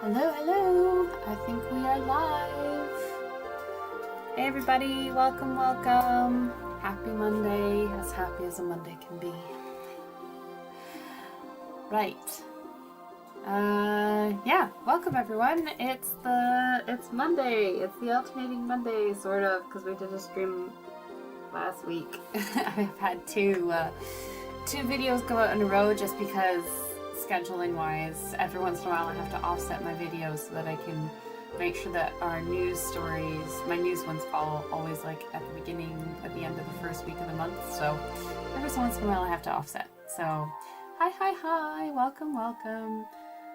Hello, hello! I think we are live. Hey everybody, welcome, welcome. Happy Monday, as happy as a Monday can be. Right. Yeah, welcome everyone. It's Monday. It's the alternating Monday, sort of, because we did a stream last week. I've had two videos go out in a row just because scheduling wise, every once in a while I have to offset my videos so that I can make sure that our news stories, my news ones follow always like at the beginning, at the end of the first week of the month. So every once in a while I have to offset. So hi, welcome, welcome.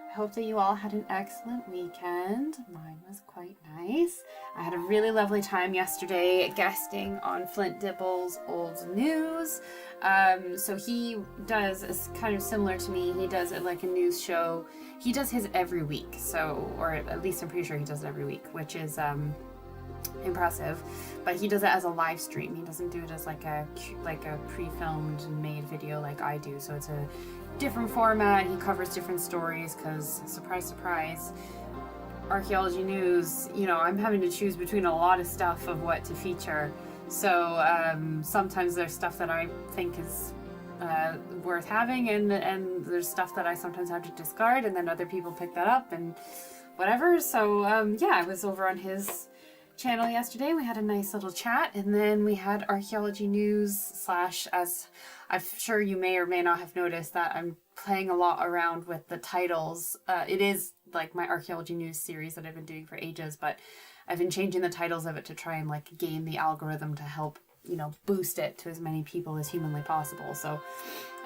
I hope that you all had an excellent weekend. Mine was quite nice. I had a really lovely time yesterday guesting on Flint Dibble's Old News. So he does, it's kind of similar to me, he does it like a news show. He does his every week, so, or at least I'm pretty sure he does it every week, which is impressive. But he does it as a live stream. He doesn't do it as like a pre-filmed and made video like I do. So it's a different format. He covers different stories because, surprise, surprise, archaeology news, you know, I'm having to choose between a lot of stuff of what to feature. So sometimes there's stuff that I think is worth having, and there's stuff that I sometimes have to discard, and then other people pick that up and whatever. So yeah, I was over on his channel yesterday. We had a nice little chat, and then we had archaeology news slash, as I'm sure you may or may not have noticed, that I'm playing a lot around with the titles. It is like my archaeology news series that I've been doing for ages, but I've been changing the titles of it to try and like game the algorithm to help, you know, boost it to as many people as humanly possible. So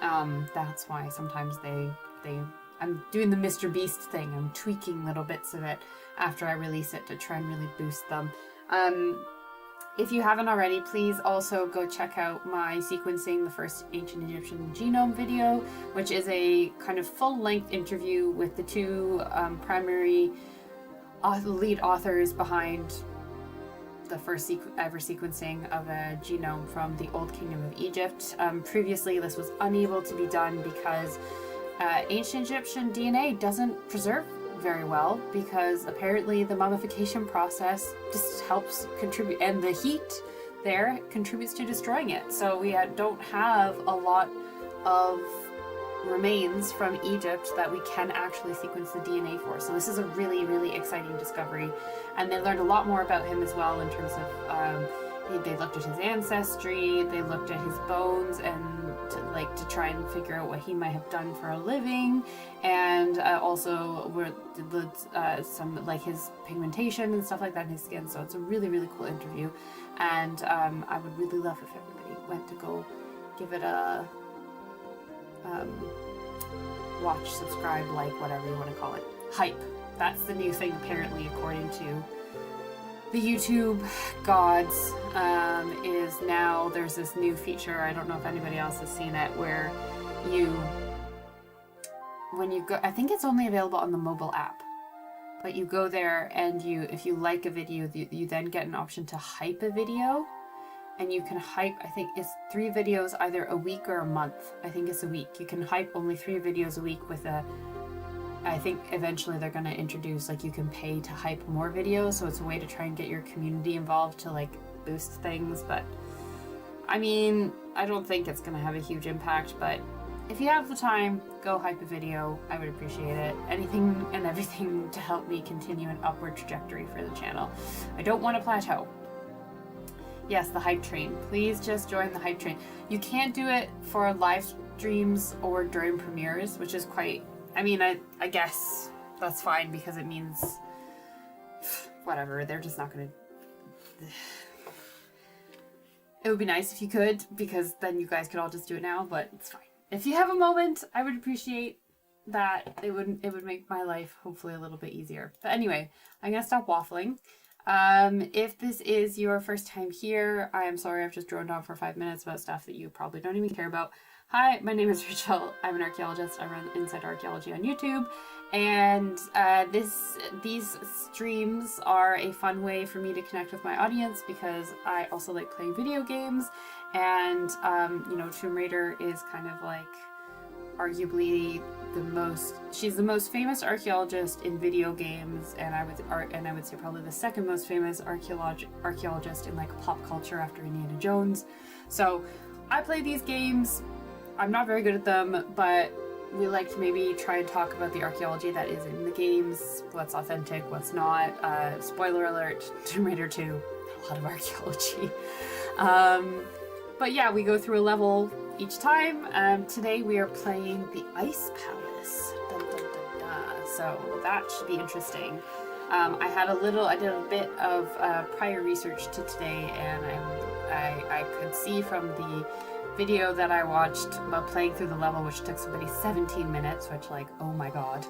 that's why sometimes I'm doing the Mr. Beast thing. I'm tweaking little bits of it after I release it to try and really boost them. If you haven't already, please also go check out my Sequencing the First Ancient Egyptian Genome video, which is a kind of full-length interview with the two primary lead authors behind the first ever sequencing of a genome from the Old Kingdom of Egypt. Previously, this was unable to be done because ancient Egyptian DNA doesn't preserve very well, because apparently the mummification process just helps contribute, and the heat there contributes to destroying it. So we don't have a lot of remains from Egypt that we can actually sequence the DNA for. So this is a really, really exciting discovery. And they learned a lot more about him as well in terms of, they looked at his ancestry, they looked at his bones, and to try and figure out what he might have done for a living, and also some like his pigmentation and stuff like that in his skin. So it's a really, really cool interview, and I would really love if everybody went to go give it a watch, subscribe, like, whatever you want to call it. Hype. That's the new thing apparently, according to the YouTube gods, is now there's this new feature, I don't know if anybody else has seen it, where when you go, I think it's only available on the mobile app, but you go there and if you like a video, you then get an option to hype a video, and you can hype, I think it's 3 videos either a week or a month. I think it's a week. You can hype only 3 videos a week with I think eventually they're going to introduce, like, you can pay to hype more videos, so it's a way to try and get your community involved to, like, boost things. But I mean, I don't think it's going to have a huge impact, but if you have the time, go hype a video. I would appreciate it. Anything and everything to help me continue an upward trajectory for the channel. I don't want to plateau. Yes, the hype train. Please just join the hype train. You can't do it for live streams or during premieres, which is quite, I mean, I guess that's fine, because it means whatever, they're just not gonna. It would be nice if you could, because then you guys could all just do it now, but it's fine. If you have a moment, I would appreciate that. It would make my life hopefully a little bit easier. But anyway, I'm gonna stop waffling. If this is your first time here, I am sorry I've just droned on for 5 minutes about stuff that you probably don't even care about. Hi, my name is Rachel. I'm an archaeologist. I run Inside Archaeology on YouTube, and these streams are a fun way for me to connect with my audience, because I also like playing video games, and you know, Tomb Raider is kind of like arguably she's the most famous archaeologist in video games, and I would say probably the second most famous archaeologist in like pop culture after Indiana Jones. So I play these games. I'm not very good at them, but we like to maybe try and talk about the archaeology that is in the games, what's authentic, what's not. Spoiler alert, Tomb Raider 2, a lot of archaeology. But yeah, we go through a level each time. Today we are playing the Ice Palace. Dun, dun, dun, dun. So that should be interesting. I did a bit of prior research to today, and I could see from the video that I watched about playing through the level, which took somebody 17 minutes, which, like, oh my god,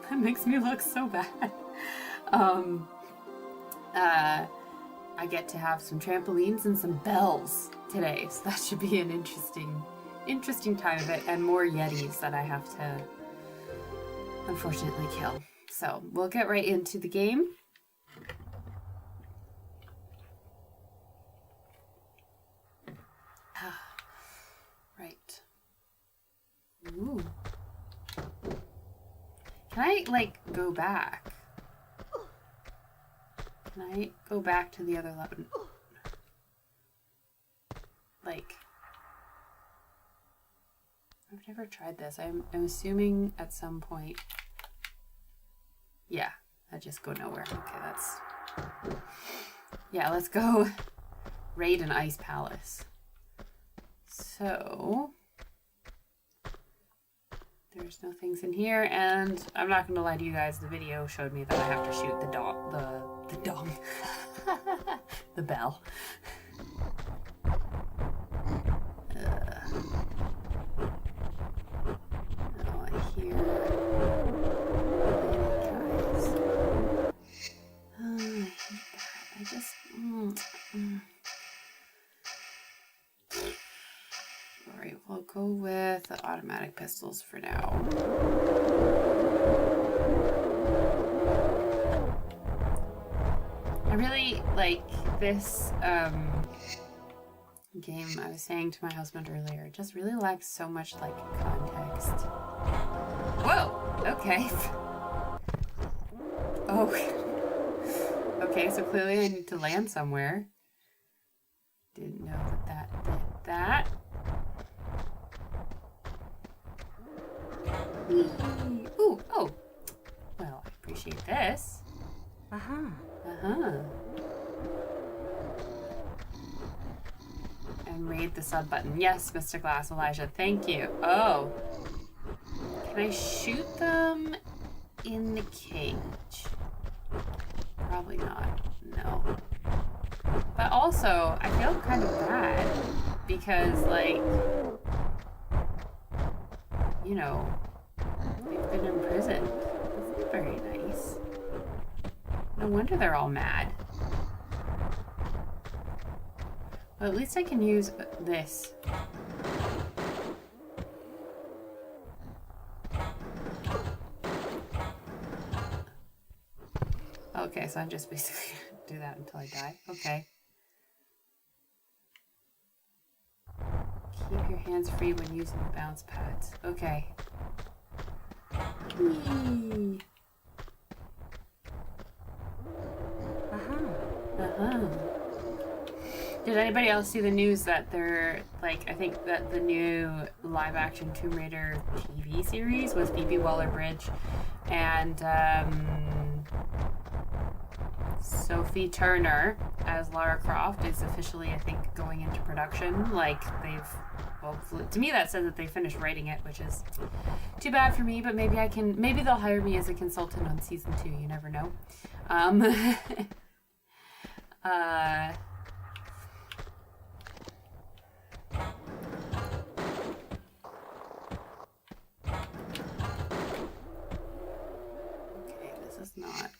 that makes me look so bad. I get to have some trampolines and some bells today, so that should be an interesting time of it, and more Yetis that I have to unfortunately kill. So we'll get right into the game. Right. Ooh. Can I, like, go back? Can I go back to the other level? Like, I've never tried this. I'm assuming at some point. Yeah, I just go nowhere. Okay, that's... Yeah, let's go raid an ice palace. So, there's no things in here, and I'm not going to lie to you guys, the video showed me that I have to shoot the dong, the bell. Oh, I hear guys. Oh, I hate that. I just... Alright, we'll go with the automatic pistols for now. I really like this game. I was saying to my husband earlier, it just really lacks so much like context. Whoa! Okay. Oh. Okay, so clearly I need to land somewhere. Didn't know that did that. Ooh, oh. Well, I appreciate this. Uh-huh. Uh-huh. And raid the sub button. Yes, Mr. Glass Elijah, thank you. Oh. Can I shoot them in the cage? Probably not. No. But also, I feel kind of bad because, like, you know, they've been imprisoned. That's not very nice. No wonder they're all mad. Well, at least I can use this. Okay, so I'm just basically gonna do that until I die. Okay. Keep your hands free when using the bounce pads. Okay. Whee. Did anybody else see the news that they're, like, I think that the new live-action Tomb Raider TV series with Phoebe Waller-Bridge and Sophie Turner as Lara Croft is officially, I think, going into production. Like, well, to me that says that they finished writing it, which is too bad for me, but maybe they'll hire me as a consultant on season 2, you never know. Okay, this is not...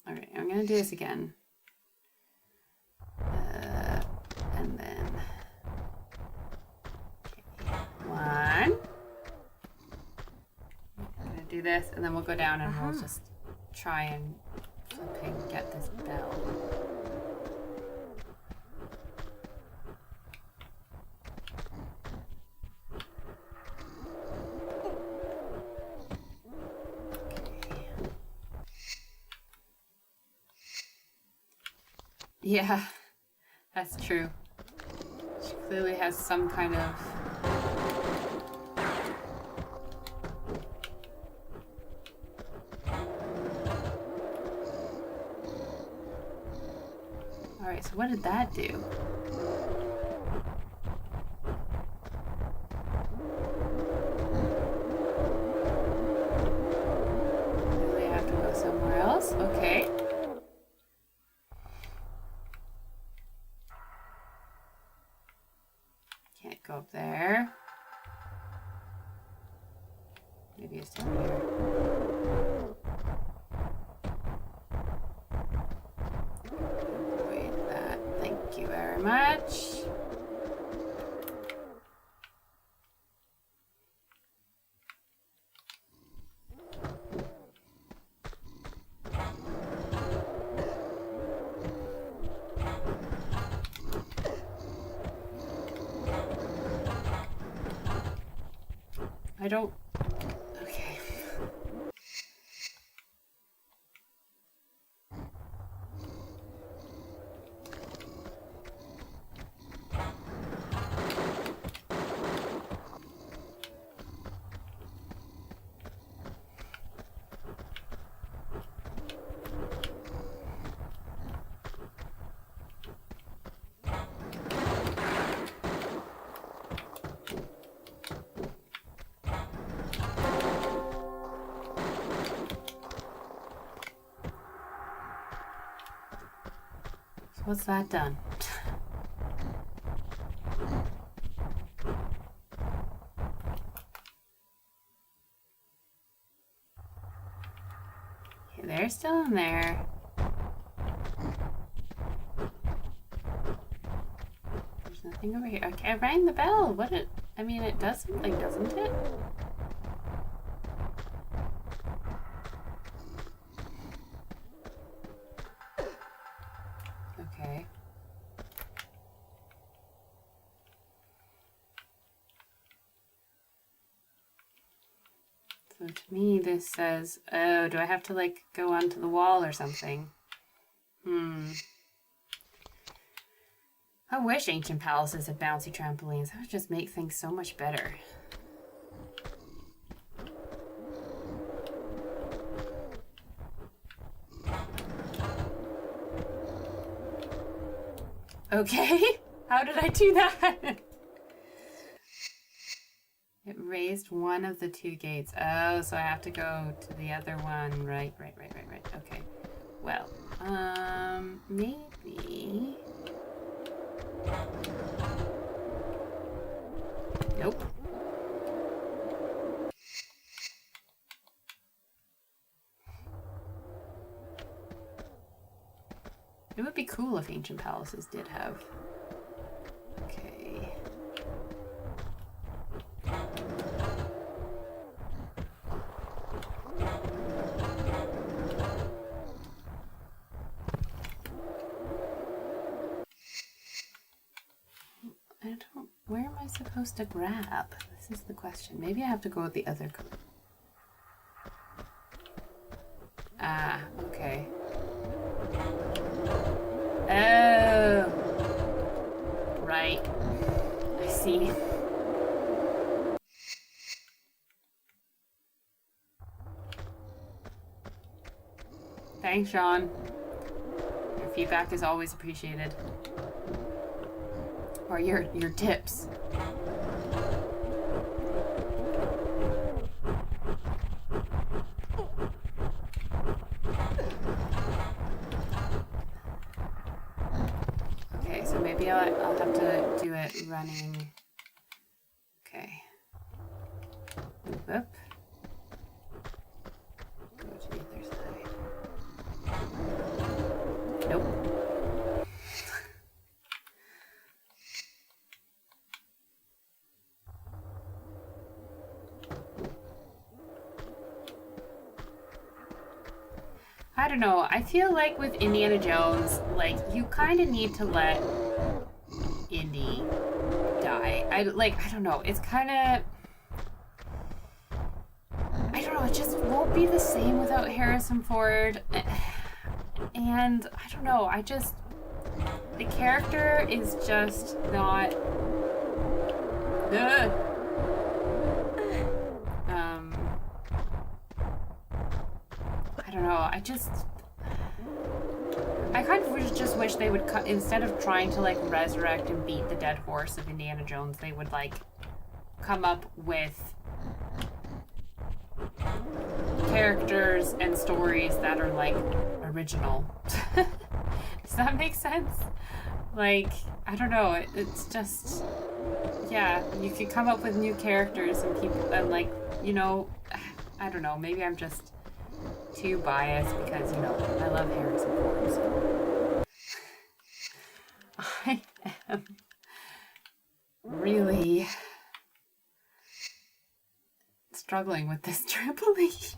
Alright, I'm gonna do this again. And then... Okay, 1. I'm gonna do this, and then we'll go down and we'll just try and flipping get this bell. Yeah, that's true. She clearly has some kind of... Alright, so what did that do? Clearly I have to go somewhere else. Okay. Can't go up there. Maybe it's down here. Avoid that. Thank you very much. I don't... Okay. What's that done? Okay, they're still in there. There's nothing over here. Okay, I rang the bell. What it... I mean, it does something, doesn't it? Okay. So to me this says, oh, do I have to like go onto the wall or something? I wish ancient palaces had bouncy trampolines. That would just make things so much better. Okay, how did I do that? It raised one of the two gates. Oh, so I have to go to the other one. Right. Okay. Well, maybe... Nope. It would be cool if ancient palaces did have... Okay. Where am I supposed to grab? This is the question. Maybe I have to go with the other color. Ah, okay. Oh. Right. I see. Thanks, Sean. Your feedback is always appreciated. Or your tips. Okay, so maybe I'll have to do it running. Okay. Move up. Go to the other side. Nope. I don't know. I feel like with Indiana Jones, like, you kind of need to let Indy die. I don't know. It's kind of... I don't know. It just won't be the same without Harrison Ford. And I don't know. I just... the character is just not. I don't know. I kind of just wish they would instead of trying to like resurrect and beat the dead horse of Indiana Jones, they would like come up with characters and stories that are like original. Does that make sense? Like, I don't know. It's just, yeah, you could come up with new characters and people, and like, you know, I don't know. Maybe I'm just too biased because, you know, I love Harrison Ford. So. I am really struggling with this trampoline.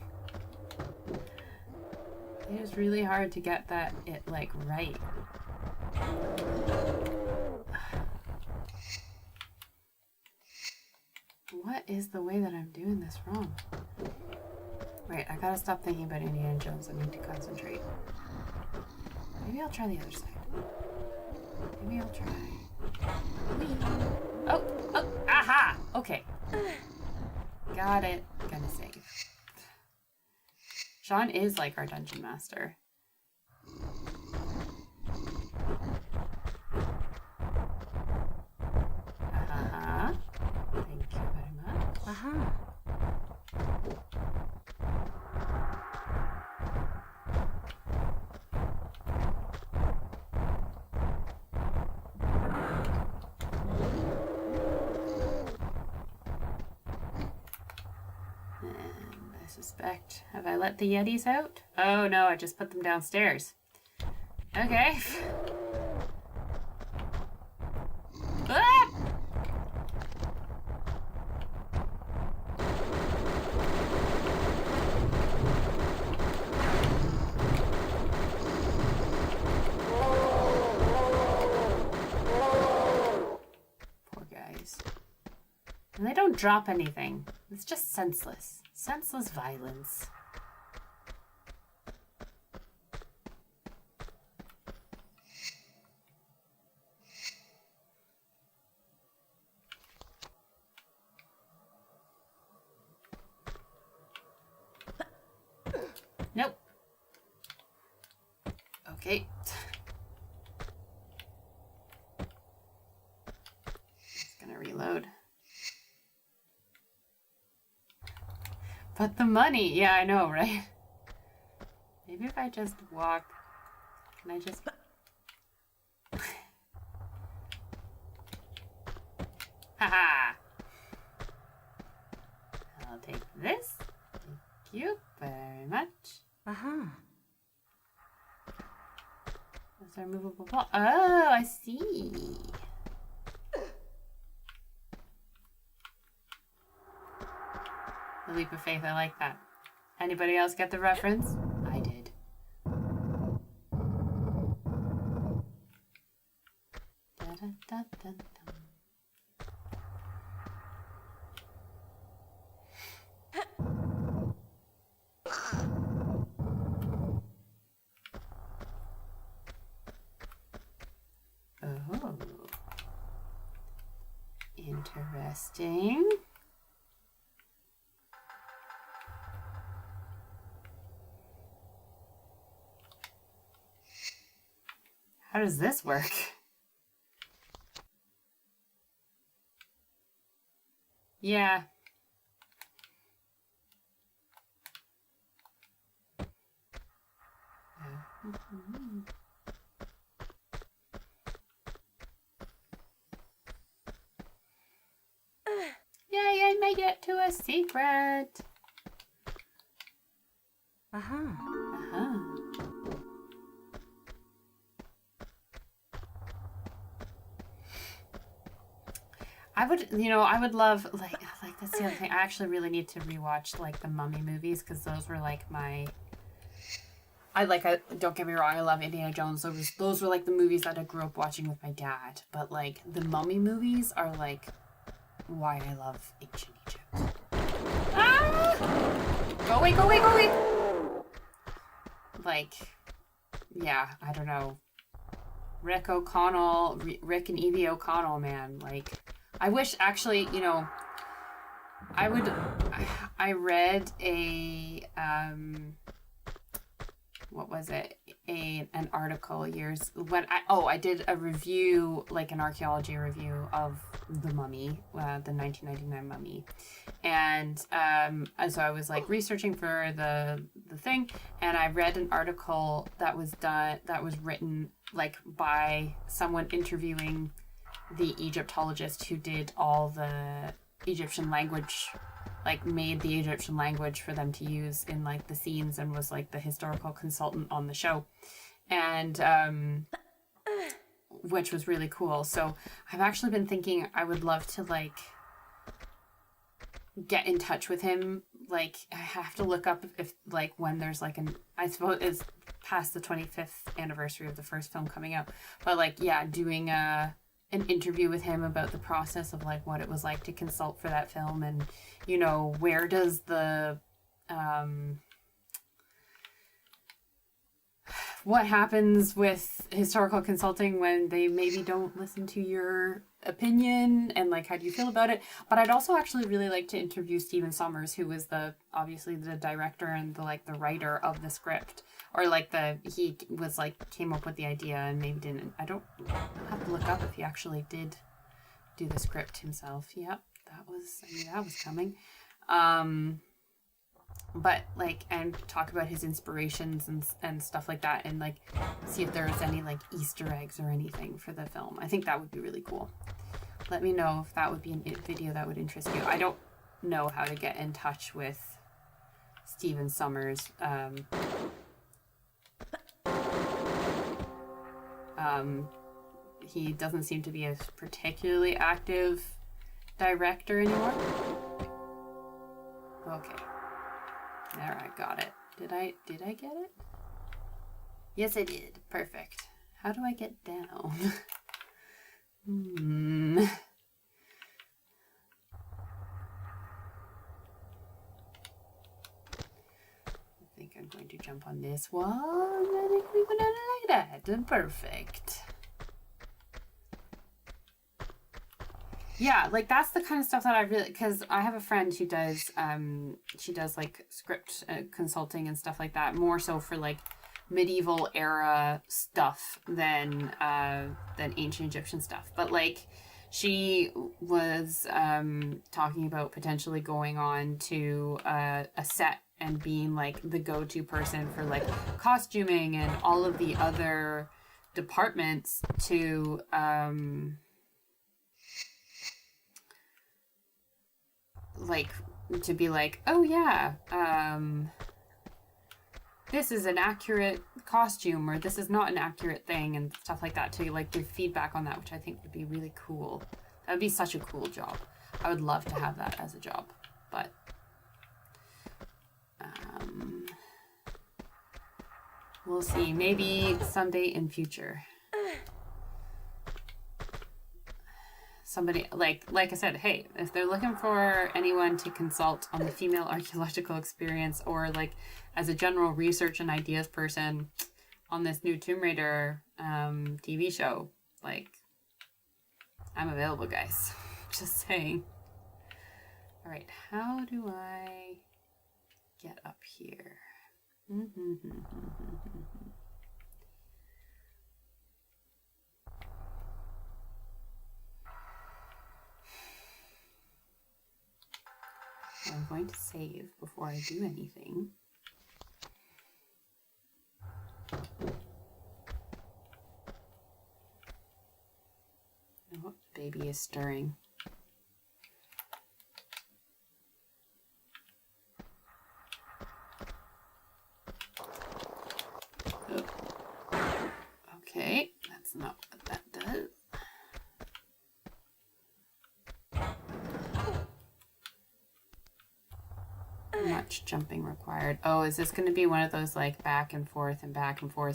It is really hard to get it like right. What is the way that I'm doing this wrong? Wait, I gotta stop thinking about Indiana Jones. I need to concentrate. Maybe I'll try the other side. Maybe I'll try. Whee. Oh, aha! Okay. Got it. Gonna save. Sean is like our dungeon master. Thank you very much. Suspect. Have I let the Yetis out? Oh no, I just put them downstairs. Okay. Ah! Poor guys. And they don't drop anything. It's just senseless. Senseless violence. Nope. Okay. Just gonna reload. But the money, yeah, I know, right? Maybe if I just walk, can I just... Haha! I'll take this. Thank you very much. That's our movable ball. Oh, I see. The leap of faith, I like that. Anybody else get the reference? I did. Da, da, da, da, da. Oh. Interesting. How does this work? Yeah. Yay, I made it to a secret. I would love, like that's the other thing. I actually really need to rewatch, like, the Mummy movies, because those were, like, don't get me wrong, I love Indiana Jones. Those were, like, the movies that I grew up watching with my dad. But, like, the Mummy movies are, like, why I love ancient Egypt. Ah! Go away, go away, go away! Like, yeah, I don't know. Rick O'Connell, Rick and Evie O'Connell, man. Like, I wish actually, you know, I read a, what was it? An article years when I did a review, like an archaeology review of the Mummy, the 1999 Mummy, and so I was like researching for the thing, and I read an article that was written like by someone interviewing the Egyptologist who did all the Egyptian language, like made the Egyptian language for them to use in like the scenes, and was like the historical consultant on the show, and which was really cool. So I've actually been thinking I would love to like get in touch with him. Like I have to look up if like when there's like I suppose it's past the 25th anniversary of the first film coming out, but like doing an interview with him about the process of like what it was like to consult for that film, and you know, where does the what happens with historical consulting when they maybe don't listen to your opinion, and like how do you feel about it. But I'd also actually really like to interview Stephen Sommers, who was obviously the director and the writer of the script, or like he was like came up with the idea and maybe didn't. I'll have to look up if he actually did do the script himself. Yep, that was coming. But like, and talk about his inspirations and stuff like that, and like see if there was any like Easter eggs or anything for the film. I think that would be really cool. Let me know if that would be a video that would interest you. I don't know how to get in touch with Stephen Sommers. He doesn't seem to be a particularly active director anymore. Okay. There, I got it. Did I get it? Yes, I did. Perfect. How do I get down? I think I'm going to jump on this one. I think we go down like that. Perfect. Yeah, like that's the kind of stuff that I really, because I have a friend who does, she does like script consulting and stuff like that, more so for like medieval era stuff than ancient Egyptian stuff. But like she was talking about potentially going on to a set and being like the go-to person for like costuming and all of the other departments to like to be like, oh yeah, this is an accurate costume, or this is not an accurate thing, and stuff like that, to like give feedback on that, which I think would be really cool. That would be such a cool job. I would love to have that as a job, but we'll see. Maybe someday in future. Somebody, like I said, hey, if they're looking for anyone to consult on the female archaeological experience, or like as a general research and ideas person on this new Tomb Raider TV show, like, I'm available, guys. Just saying. All right, how do I get up here? I'm going to save before I do anything. Oh, the baby is stirring. Oh. Okay, that's not what that does. Much jumping required. Oh, is this going to be one of those like back and forth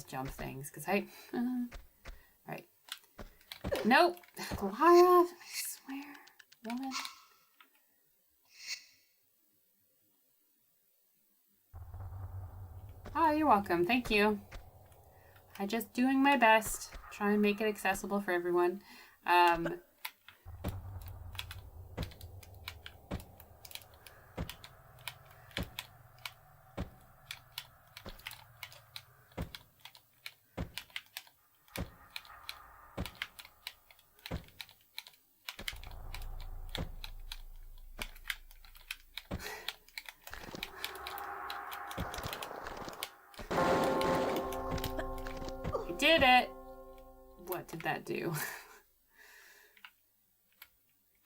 jump things? Because right. Nope. Lara, I swear. Woman. Oh, you're welcome. Thank you. I just doing my best, trying to make it accessible for everyone. Did it! What did that do?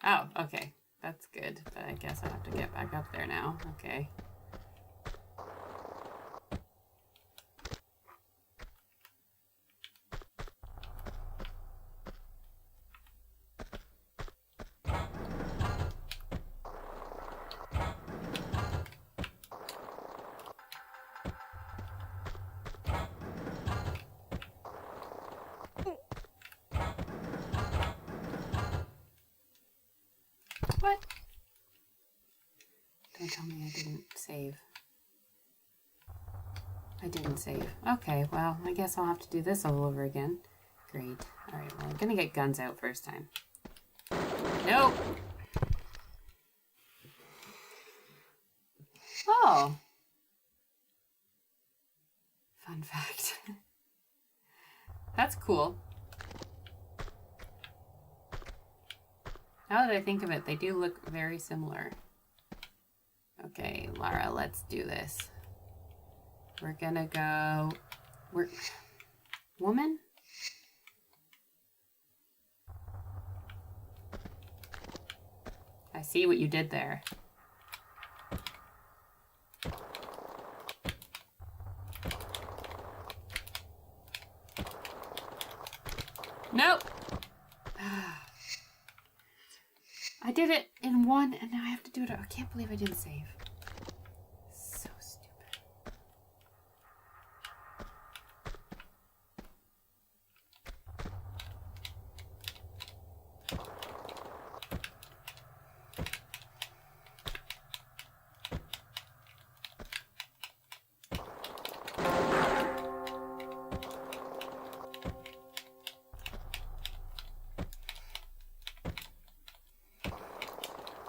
Oh, okay. That's good. But I guess I have to get back up there now. Okay. What? Don't tell me I didn't save. I didn't save. Okay, well, I guess I'll have to do this all over again. Great. Alright, well, I'm gonna get guns out first time. Nope! Oh! Fun fact. That's cool. Now that I think of it, they do look very similar. Okay, Lara, let's do this. We're gonna go... Woman? I see what you did there. Nope! I did it in one, and now I have to do it. I can't believe I didn't save. So stupid.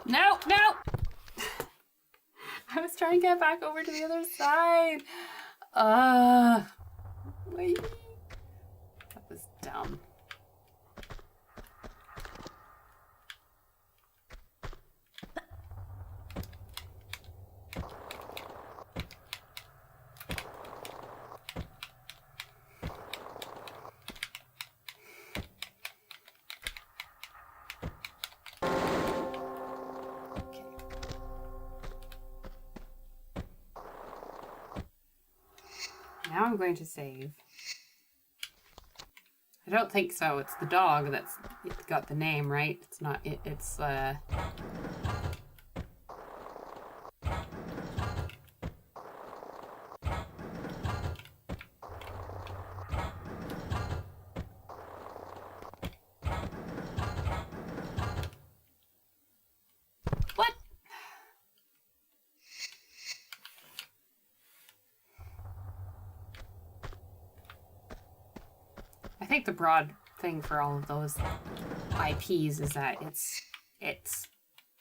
No, no! I was trying to get back over to the other side. Wait. That was dumb. Now I'm going to save. I don't think so. It's the dog that's got the name, right? It's not it. It's what? I think the broad thing for all of those IPs is that it's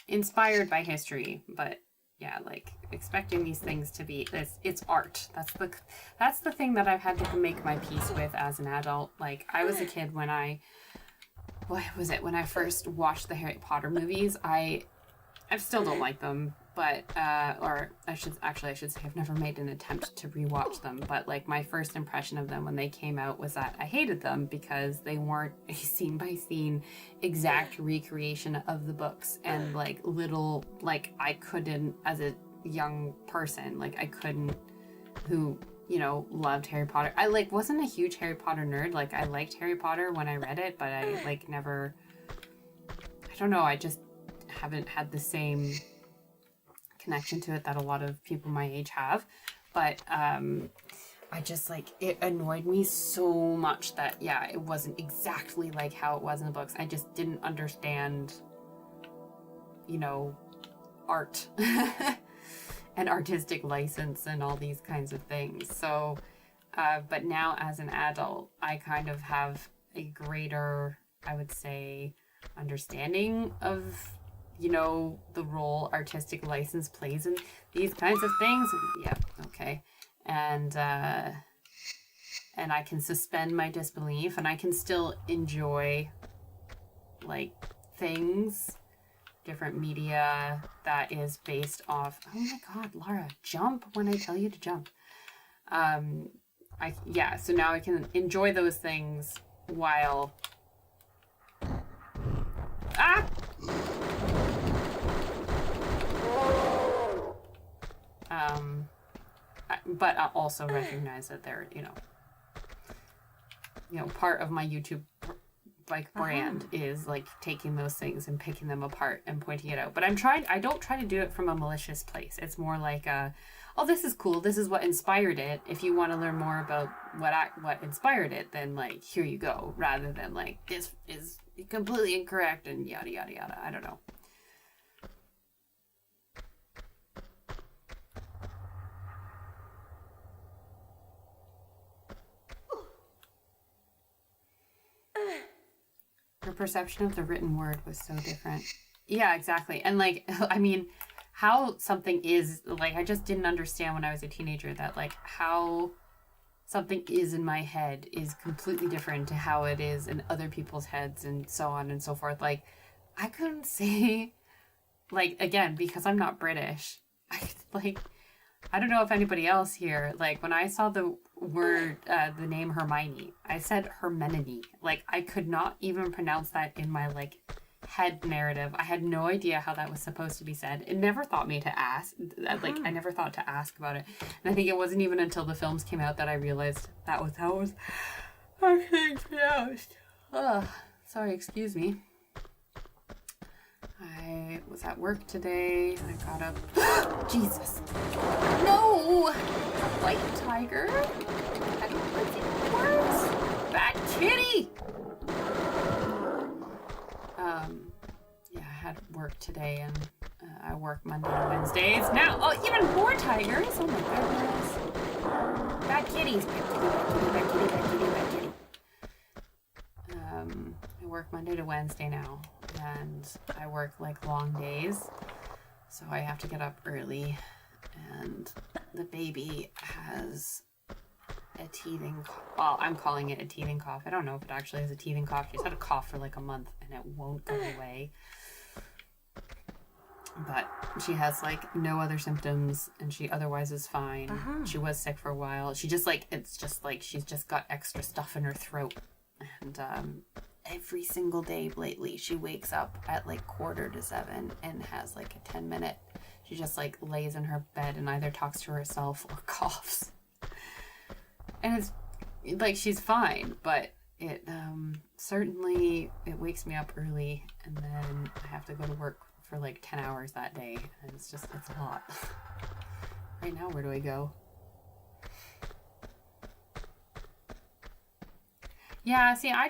inspired by history, but yeah, like expecting these things to be it's art. That's the thing that I've had to make my peace with as an adult. Like I was a kid when I first watched the Harry Potter movies. I still don't like them, but or I should say I've never made an attempt to rewatch them, but like my first impression of them when they came out was that I hated them because they weren't a scene by scene exact recreation of the books, and like little, like I couldn't, as a young person, like I couldn't, who, you know, loved Harry Potter. I like wasn't a huge Harry Potter nerd. Like I liked Harry Potter when I read it, but I like never, I don't know, I just haven't had the same connection to it that a lot of people my age have. But I just like, it annoyed me so much that yeah, it wasn't exactly like how it was in the books. I just didn't understand, you know, art and artistic license and all these kinds of things. So But now as an adult, I kind of have a greater, I would say, understanding of, you know, the role artistic license plays in these kinds of things. Yeah, okay. And I can suspend my disbelief, and I can still enjoy, like, things, different media that is based off. Oh my God, Lara, jump when I tell you to jump. So now I can enjoy those things while but I also recognize that they're, you know, part of my YouTube like brand is like taking those things and picking them apart and pointing it out. But I don't try to do it from a malicious place. It's more like oh, this is cool. This is what inspired it. If you want to learn more about what inspired it, then like here you go, rather than like this is completely incorrect and yada yada yada. I don't know. Her perception of the written word was so different. Yeah, exactly. And like, I mean, how something is, like, I just didn't understand when I was a teenager that like how something is in my head is completely different to how it is in other people's heads and so on and so forth. Like, I couldn't say, like, again, because I'm not British, I don't know if anybody else here, like, when I saw the word, the name Hermione, I said Hermione. Like, I could not even pronounce that in my, like, head narrative. I had no idea how that was supposed to be said. It never thought me to ask. Like, I never thought to ask about it. And I think it wasn't even until the films came out that I realized that was how it was being pronounced. Ugh. Sorry, excuse me. I was at work today. I got up. Jesus. No! White tiger? I don't think it works. Bad kitty! Yeah, I had work today, and I work Monday and Wednesdays. Now, oh, even more tigers! Oh my goodness. Bad kitties. Bad kitty, bad kitty, bad kitty, bad kitty, bad kitty. I work Monday to Wednesday now, and I work like long days, so I have to get up early, and the baby has a teething cough. Well, I'm calling it a teething cough. I don't know if it actually is a teething cough. She's had a cough for like a month and it won't go away. But she has like no other symptoms and she otherwise is fine. She was sick for a while. She just like, it's just like she's just got extra stuff in her throat. And every single day lately she wakes up at like 6:45 and has like a 10-minute. She just like lays in her bed and either talks to herself or coughs. And it's like she's fine, but it certainly it wakes me up early, and then I have to go to work for like 10 hours that day, and it's a lot. Right now, where do I go? Yeah, see, I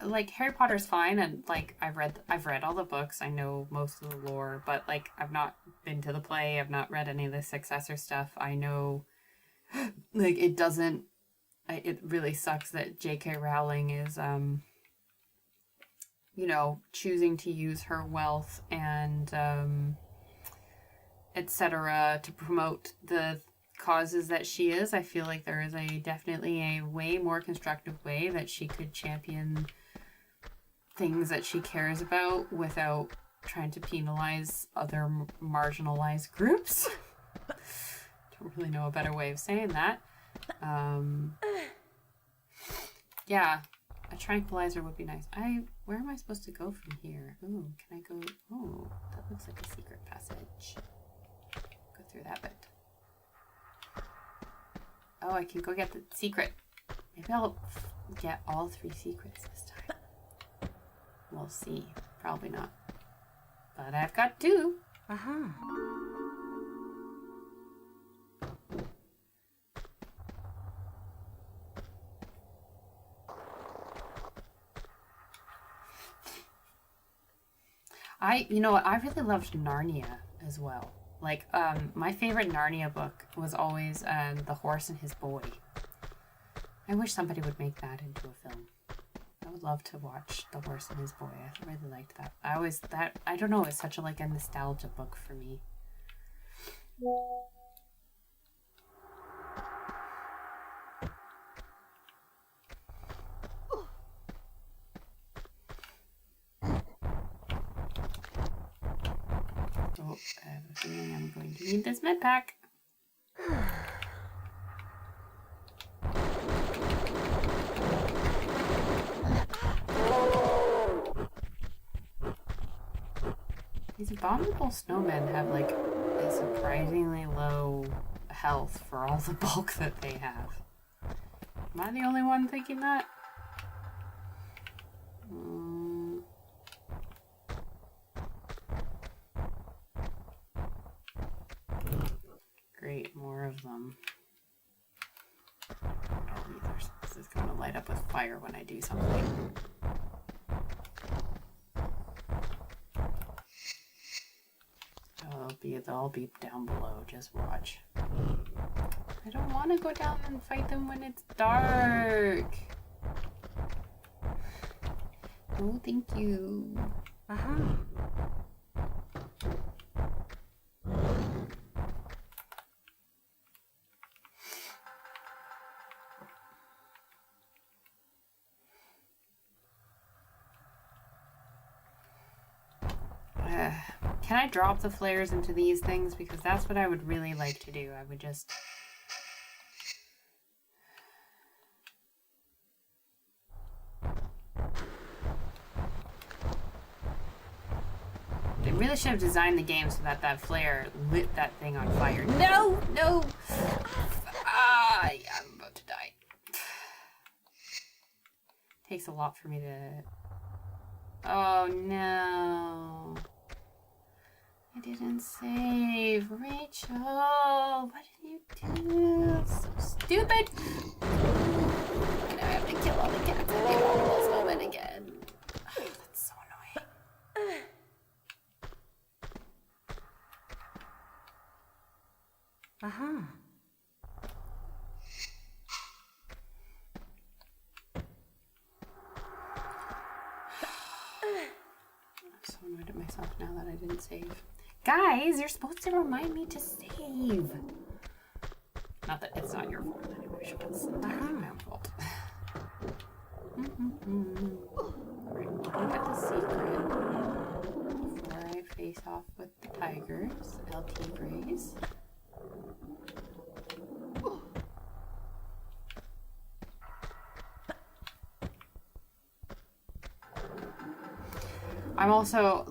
like Harry Potter's fine, and like I've read all the books. I know most of the lore, but like I've not been to the play. I've not read any of the successor stuff. I know. Like, it really sucks that J.K. Rowling is, you know, choosing to use her wealth and, etc. to promote the causes that she is. I feel like there is definitely a way more constructive way that she could champion things that she cares about without trying to penalize other marginalized groups. Don't really know a better way of saying that. Yeah, a tranquilizer would be nice. Where am I supposed to go from here? Ooh, can I go? Oh, that looks like a secret passage. Go through that bit. Oh, I can go get the secret. Maybe I'll get all 3 secrets this time. We'll see. Probably not. But I've got 2. You know what, I really loved Narnia as well. Like, my favorite Narnia book was always The Horse and His Boy. I wish somebody would make that into a film. I would love to watch The Horse and His Boy. I really liked that. I don't know, it's such a nostalgia book for me. Oh, I have a feeling I'm going to need this med pack. These abominable snowmen have a surprisingly low health for all the bulk that they have. Am I the only one thinking that? Great, more of them. This is going to light up with fire when I do something. They'll all be down below, just watch. I don't want to go down and fight them when it's dark. No, thank you. Can I drop the flares into these things? Because that's what I would really like to do. I would just... They really should have designed the game so that that flare lit that thing on fire. No! No! I'm about to die. Takes a lot for me to... Oh no. I didn't save. Rachel, what did you do? That's so stupid. And now I have to kill all the cats and get all those snowmen again. Oh, that's so annoying. I'm so annoyed at myself now that I didn't save. Guys, you're supposed to remind me to save. Not that it's not your fault anyway, it's entirely my own fault. Alright, look at the secret before I face off with the tigers, LT Grays. I'm also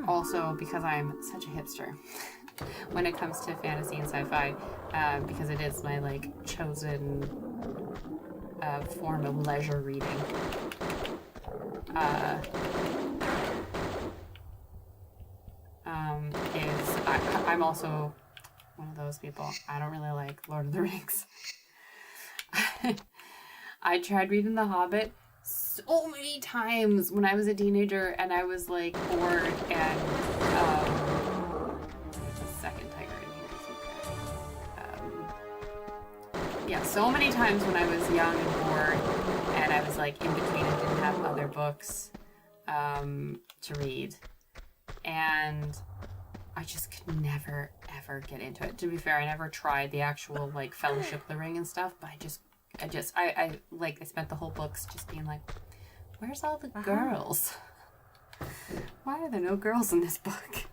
also because I'm such a hipster when it comes to fantasy and sci-fi, because it is my chosen form of leisure reading. I'm also one of those people. I don't really like Lord of the Rings. I tried reading The Hobbit so many times when I was a teenager, and I was bored, and there's a second tiger in here. Yeah, so many times when I was young and bored, and I was in between and didn't have other books to read, and I just could never ever get into it. To be fair, I never tried the actual Fellowship of the Ring and stuff, but I spent the whole books just being where's all the girls? Why are there no girls in this book?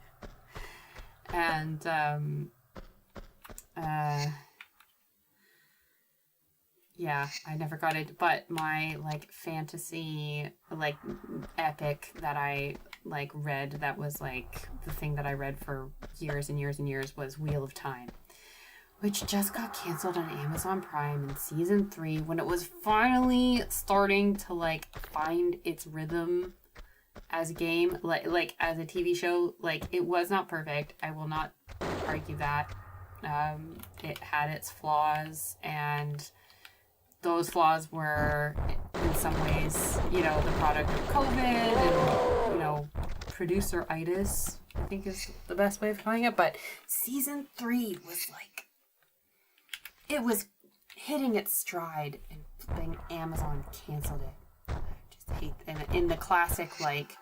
And yeah, I never got it. But my fantasy epic that I read, that was the thing that I read for years and years and years, was Wheel of Time, which just got canceled on Amazon Prime in season 3 when it was finally starting to find its rhythm as a game, as a TV show. It was not perfect. I will not argue that. It had its flaws, and those flaws were in some ways, the product of COVID and, producer-itis, I think is the best way of calling it. But season 3 was hitting its stride, and flipping Amazon canceled it. I just hate, and in the classic, like,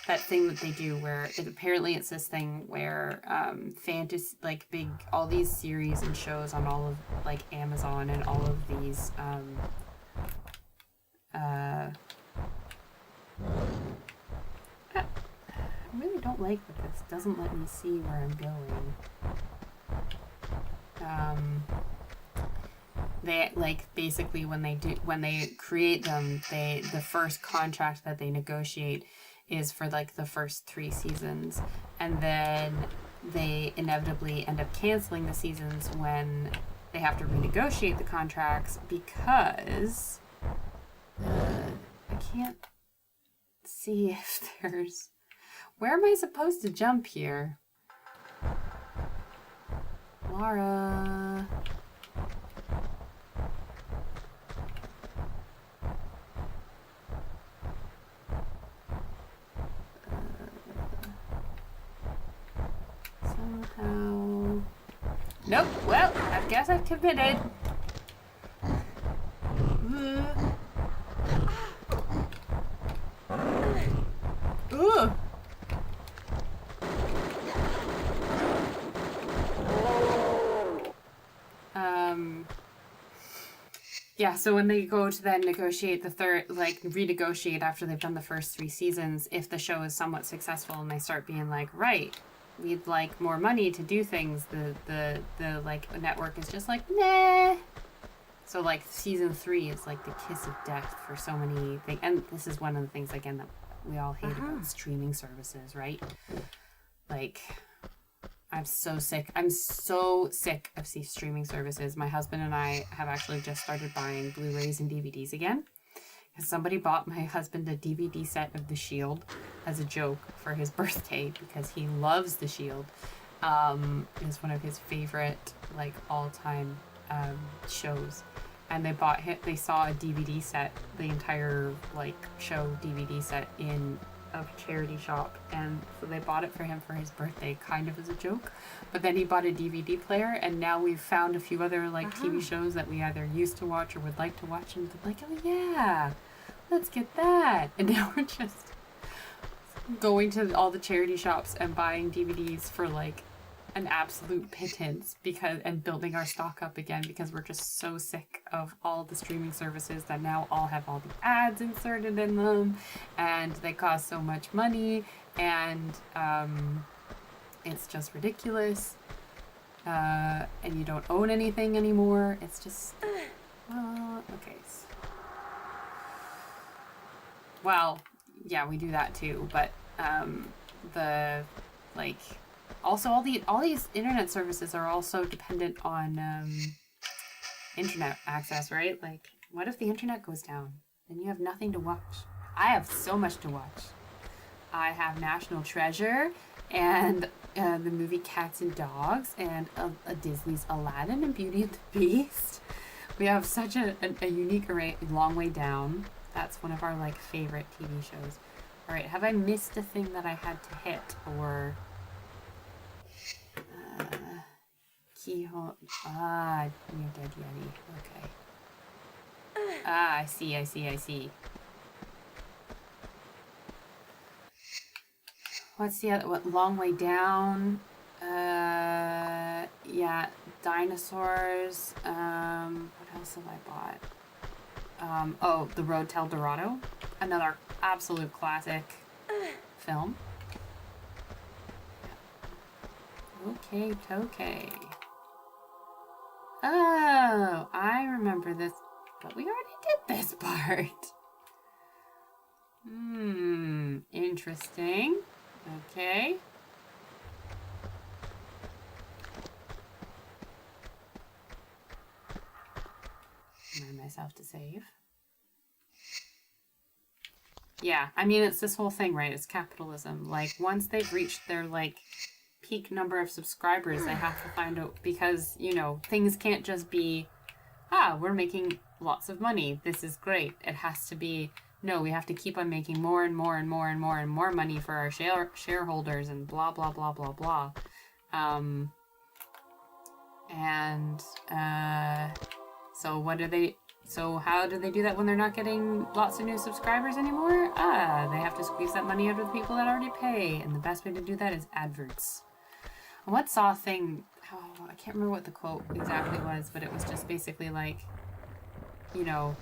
that thing that they do where apparently it's this thing where fantasy, like, all these series and shows on all of, like, Amazon and all of these I really don't like that this doesn't let me see where I'm going. They, like, basically when they create them, the first contract that they negotiate is for, like, the first 3 seasons, and then they inevitably end up canceling the seasons when they have to renegotiate the contracts because I can't see if there's... Where am I supposed to jump here? Laura... somehow... Nope, well, I guess I've committed. Ooh. Yeah, so when they go to then negotiate the third, like, renegotiate after they've done the first 3 seasons, if the show is somewhat successful and they start being like, right, we'd like more money to do things, the like, network is just like, nah. So, like, season 3 is like the kiss of death for so many things. And this is one of the things, again, that we all hate about streaming services, right? Like, I'm so sick of streaming services. My husband and I have actually just started buying Blu-rays and DVDs again. Because somebody bought my husband a DVD set of The Shield as a joke for his birthday because he loves The Shield. It's one of his favorite, like, all-time shows. And they saw a DVD set, the entire, like, show DVD set in a charity shop, and so they bought it for him for his birthday, kind of as a joke. But then he bought a DVD player, and now we've found a few other, like, TV shows that we either used to watch or would like to watch, and we're like, oh yeah, let's get that. And now we're just going to all the charity shops and buying DVDs for, like, an absolute pittance, and building our stock up again because we're just so sick of all the streaming services that now all have all the ads inserted in them, and they cost so much money, and it's just ridiculous, and you don't own anything anymore. It's just okay. Well, yeah, we do that too, but also, all these internet services are also dependent on internet access, right? Like, what if the internet goes down? Then you have nothing to watch. I have so much to watch. I have National Treasure, and the movie Cats and Dogs, and a Disney's Aladdin and Beauty and the Beast. We have such a unique array. Long Way Down. That's one of our, like, favorite TV shows. All right, have I missed a thing that I had to hit, or... keyhole. Near Dead Yeti. Okay. I see. What's the other? What? Long Way Down. Yeah. Dinosaurs. What else have I bought? The Road to El Dorado. Another absolute classic film. Okay. Oh, I remember this, but we already did this part. Interesting. Okay. Remind myself to save. Yeah, I mean, it's this whole thing, right? It's capitalism. Like, once they've reached their, like, peak number of subscribers, they have to find out, because, you know, things can't just be, we're making lots of money, this is great. It has to be, no, we have to keep on making more and more and more and more and more money for our shareholders, and blah blah blah blah blah. So what do they... So how do they do that when they're not getting lots of new subscribers anymore? They have to squeeze that money out of the people that already pay. And the best way to do that is adverts. And what Saw thing... Oh, I can't remember what the quote exactly was, but it was just basically like, you know,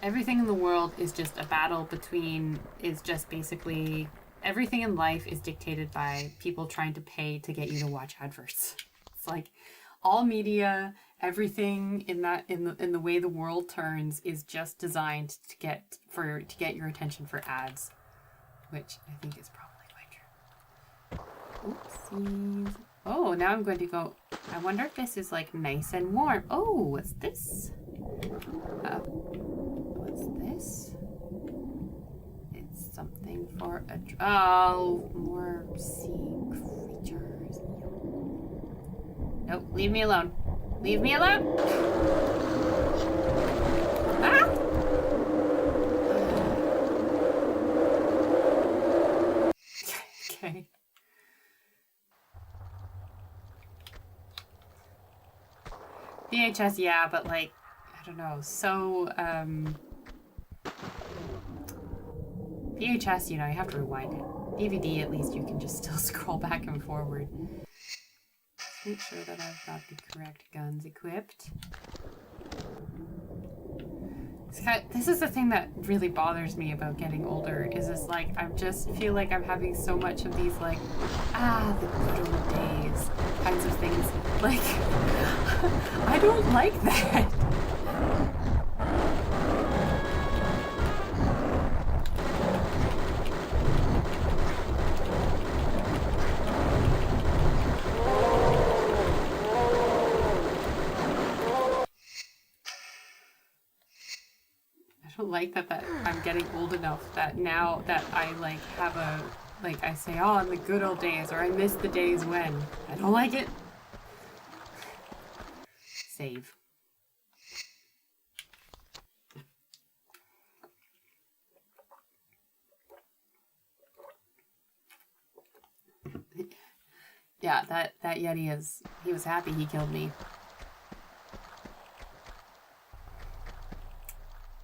everything in the world is just a battle between... Is just basically... Everything in life is dictated by people trying to pay to get you to watch adverts. It's like all media, everything in the way the world turns is just designed to get your attention for ads, which I think is probably quite true. Oopsies. Oh, now I'm going to go. I wonder if this is like nice and warm. Oh, what's this? What's this? Something for a... Oh, more sea creatures. Nope, leave me alone. Leave me alone! Ah! Okay. VHS, yeah, but like, I don't know, so, VHS, you know, you have to rewind it. DVD, at least you can just still scroll back and forward. Make sure that I've got the correct guns equipped. This is the thing that really bothers me about getting older, is this like, I just feel like I'm having so much of these like, the good old days kinds of things. Like, I don't like that. I don't like that I'm getting old enough that now that I like have a, like I say, oh, in the good old days, or I miss the days when. I don't like it. Save. Yeah, that Yeti is, he was happy he killed me.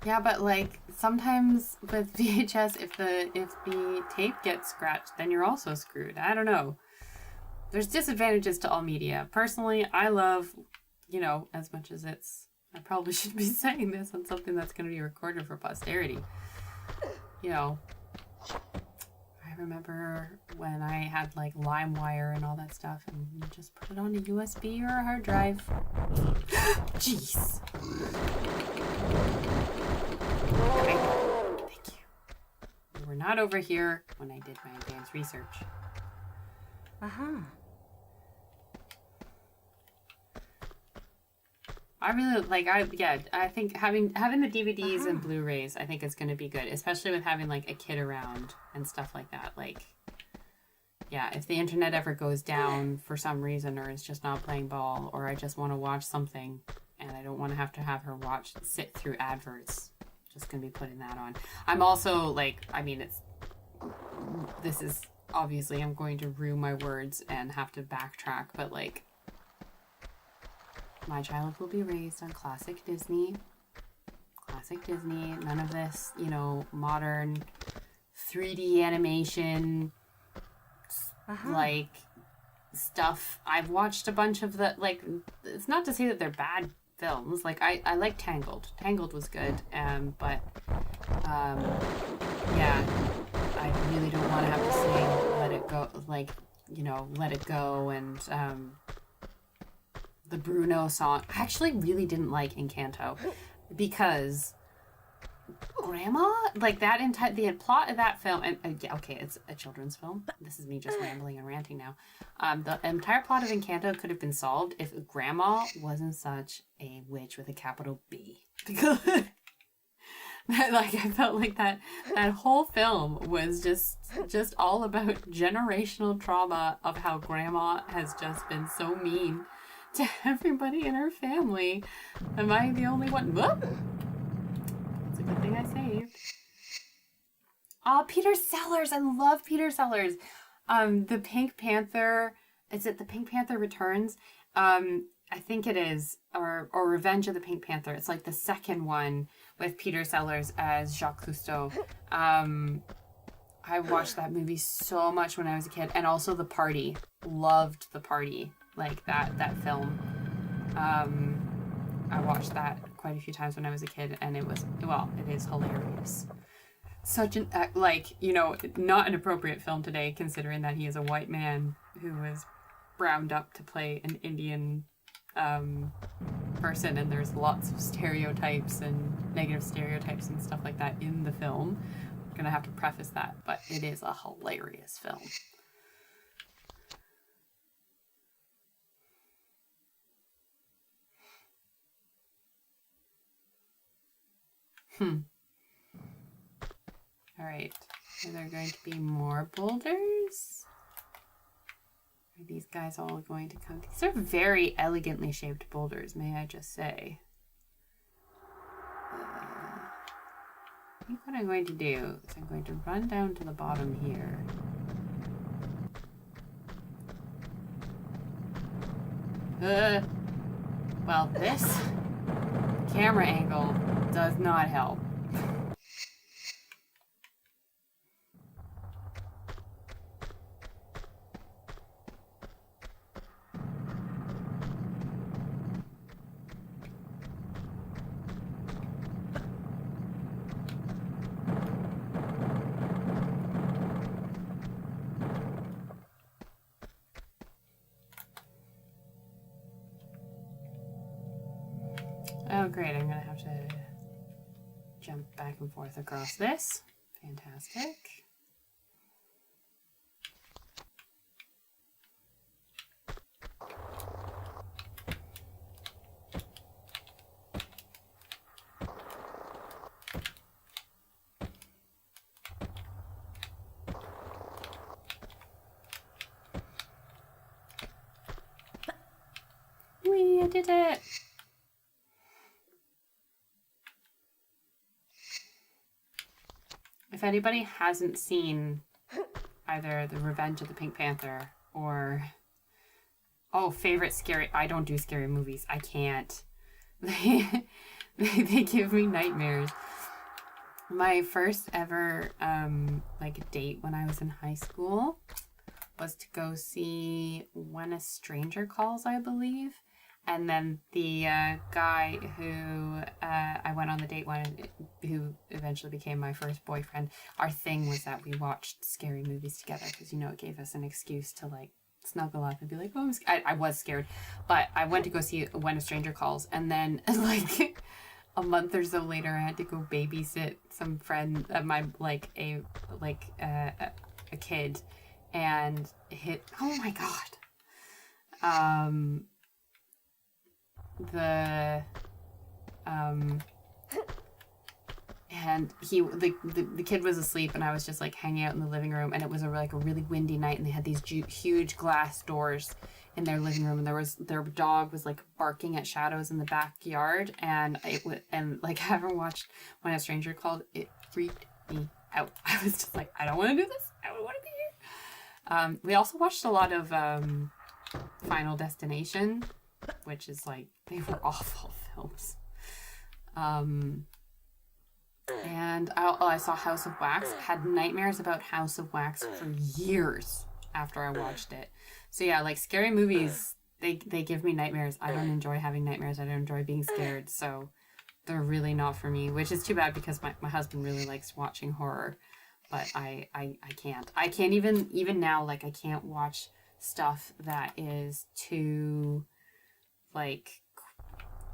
Yeah, but like sometimes with VHS, if the tape gets scratched, then you're also screwed. I don't know. There's disadvantages to all media. Personally, I love, you know, as much as it's... I probably shouldn't be saying this on something that's going to be recorded for posterity. You know, I remember when I had like LimeWire and all that stuff, and you just put it on a USB or a hard drive. Jeez. Okay. Thank you. We were not over here when I did my advanced research. I really like, I think having the DVDs and Blu-rays, I think is going to be good, especially with having like a kid around and stuff like that. Like, yeah, if the internet ever goes down for some reason, or it's just not playing ball, or I just want to watch something and I don't want to have her sit through adverts, just going to be putting that on. I'm also like, I mean, this is obviously, I'm going to rue my words and have to backtrack, but like, my child will be raised on classic Disney. Classic Disney. None of this, you know, modern 3D animation, like, stuff. I've watched a bunch of the, like, it's not to say that they're bad films. Like, I like Tangled. Tangled was good, but, yeah, I really don't want to have to sing Let It Go, like, you know, Let It Go, and, the Bruno song. I actually really didn't like Encanto because Grandma, like that entire, the plot of that film, and yeah, okay, it's a children's film. This is me just rambling and ranting now. The entire plot of Encanto could have been solved if Grandma wasn't such a witch with a capital B. Because like, I felt like that whole film was just all about generational trauma of how Grandma has just been so mean to everybody in her family. Am I the only one? Whoop! It's a good thing I saved. Oh, Peter Sellers! I love Peter Sellers. The Pink Panther. Is it the Pink Panther Returns? I think it is, or Revenge of the Pink Panther. It's like the second one with Peter Sellers as Jacques Cousteau. I watched that movie so much when I was a kid, and also The Party. Loved The Party, like that film. I watched that quite a few times when I was a kid, and it is hilarious. Such an, not an appropriate film today, considering that he is a white man who was browned up to play an Indian person, and there's lots of stereotypes and negative stereotypes and stuff like that in the film. I'm gonna have to preface that, but it is a hilarious film. Alright, are there going to be more boulders? Are these guys all going to come? These are very elegantly shaped boulders, may I just say. I think what I'm going to do is I'm going to run down to the bottom here. Well, this camera angle does not help. Oh great, I'm gonna have to jump back and forth across this. Fantastic. We did it! If anybody hasn't seen either The Revenge of the Pink Panther or favorite scary, I don't do scary movies. I can't. They give me nightmares. My first ever date when I was in high school was to go see When a Stranger Calls, I believe. And then the guy who I went on the date with, who eventually became my first boyfriend, our thing was that we watched scary movies together because, it gave us an excuse to, snuggle up and be like, oh, I was scared. But I went to go see When a Stranger Calls. And then, a month or so later, I had to go babysit some friend, a kid. And hit, oh my God. And the kid was asleep, and I was just hanging out in the living room, and it was a really windy night, and they had these huge glass doors in their living room, and their dog was barking at shadows in the backyard, and having watched When a Stranger Called, it freaked me out. I was just I don't want to do this. I don't want to be here. We also watched a lot of Final Destination, which is they were awful films. And I saw House of Wax. Had nightmares about House of Wax for years after I watched it. So yeah, scary movies, they give me nightmares. I don't enjoy having nightmares. I don't enjoy being scared. So they're really not for me, which is too bad because my husband really likes watching horror. But I can't. I can't even now, I can't watch stuff that is too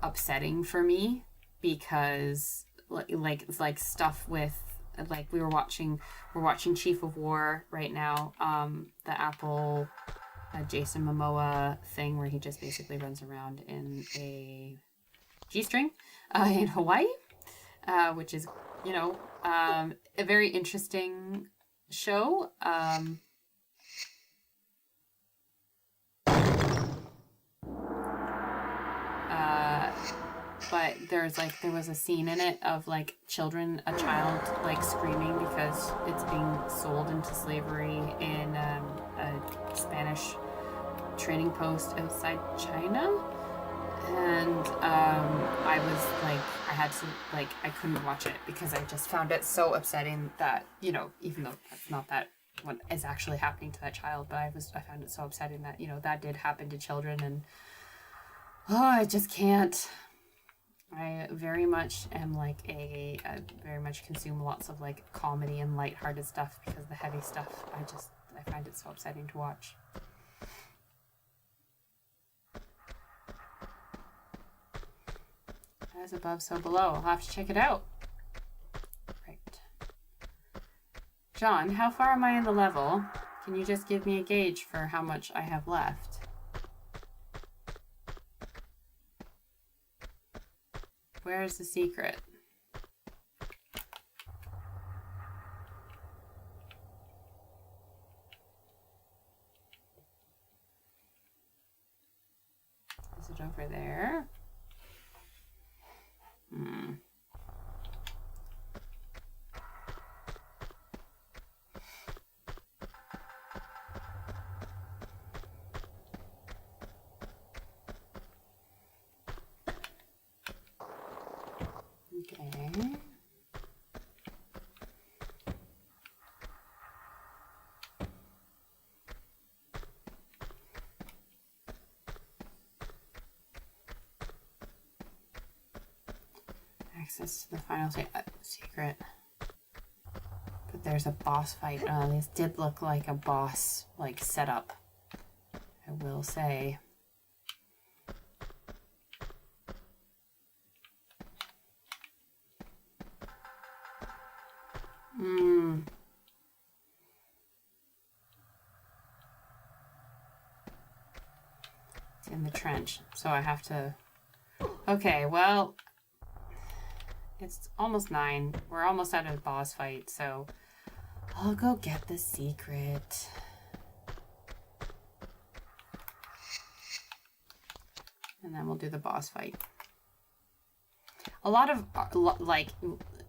upsetting for me, because stuff with we're watching Chief of War right now, the Apple Jason Momoa thing where he just basically runs around in a G-string in Hawaii, which is a very interesting show. But there was a scene in it of a child screaming because it's being sold into slavery in a Spanish trading post outside China. And I was like, I couldn't watch it because I just found it so upsetting that, you know, even though that's not that what is actually happening to that child, but I found it so upsetting that, you know, that did happen to children, and I just can't. I very much am like I very much consume lots of like comedy and lighthearted stuff because the heavy stuff, I find it so upsetting to watch. As above, so below. I'll have to check it out. Right. John, how far am I in the level? Can you just give me a gauge for how much I have left? Where's the secret? Is it over there? Okay. Access to the final secret. But there's a boss fight. This did look like a boss, like, setup, I will say. It's in the trench, so I have to... Okay, well... It's almost 9. We're almost out of the boss fight, so I'll go get the secret. And then we'll do the boss fight. A lot of,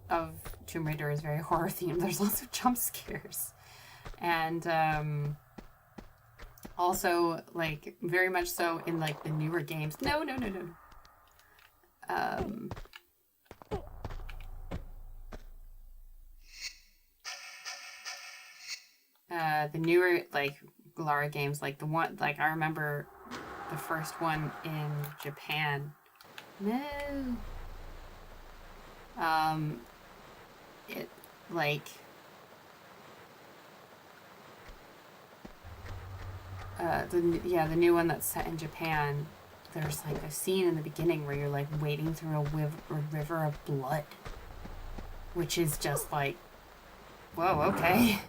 of Tomb Raider is very horror themed. There's lots of jump scares. And, also, like, very much so in, like, the newer games. No. The newer, like, Lara games, like the one, like, I remember the first one in Japan. No. It, like, the new one that's set in Japan, there's, like, a scene in the beginning where you're, like, wading through a river of blood, which is just, like, whoa, okay.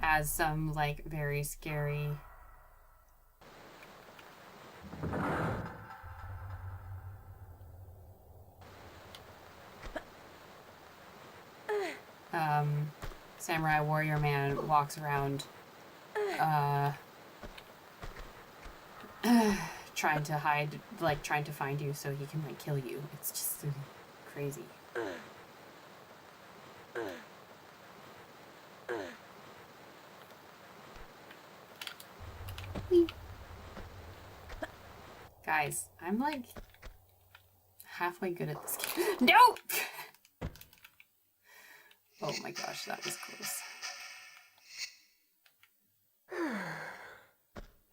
As some, like, very scary... samurai warrior man walks around trying to hide, like, trying to find you so he can, like, kill you. It's just crazy. Guys, I'm, like, halfway good at this game. No! Oh my gosh, that was close.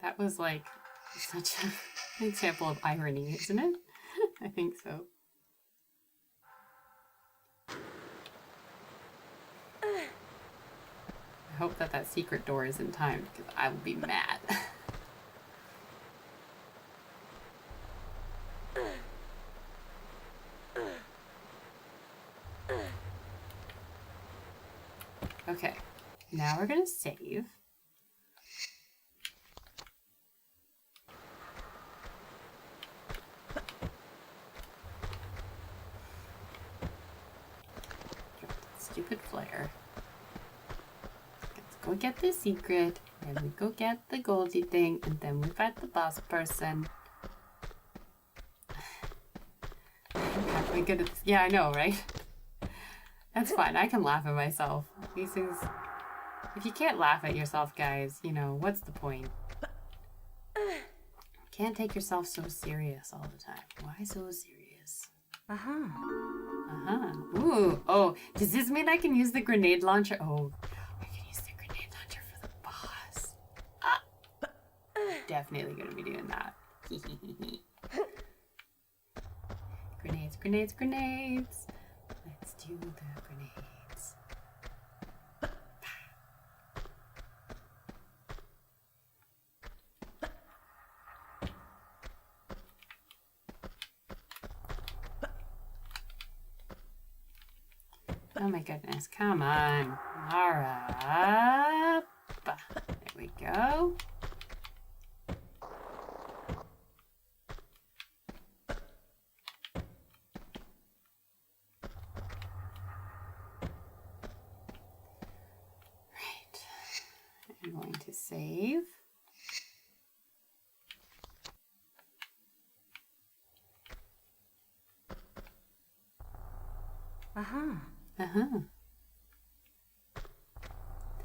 That was, like, such an example of irony, isn't it? I think so. I hope that that secret door is in time, because I will be mad. Okay, now we're gonna save. Stupid flare. Let's go get the secret, and we go get the goldy thing, and then we fight the boss person. I'm halfway good at this. Yeah, I know, right? That's fine. I can laugh at myself. These things... If you can't laugh at yourself, guys, you know, what's the point? Can't take yourself so serious all the time. Why so serious? Ooh. Oh, does this mean I can use the grenade launcher? Oh, I can use the grenade launcher for the boss. Definitely gonna be doing that. Grenades, grenades, grenades. Let's do the grenades. Oh my goodness, come on. Lara. There we go. I'm going to save.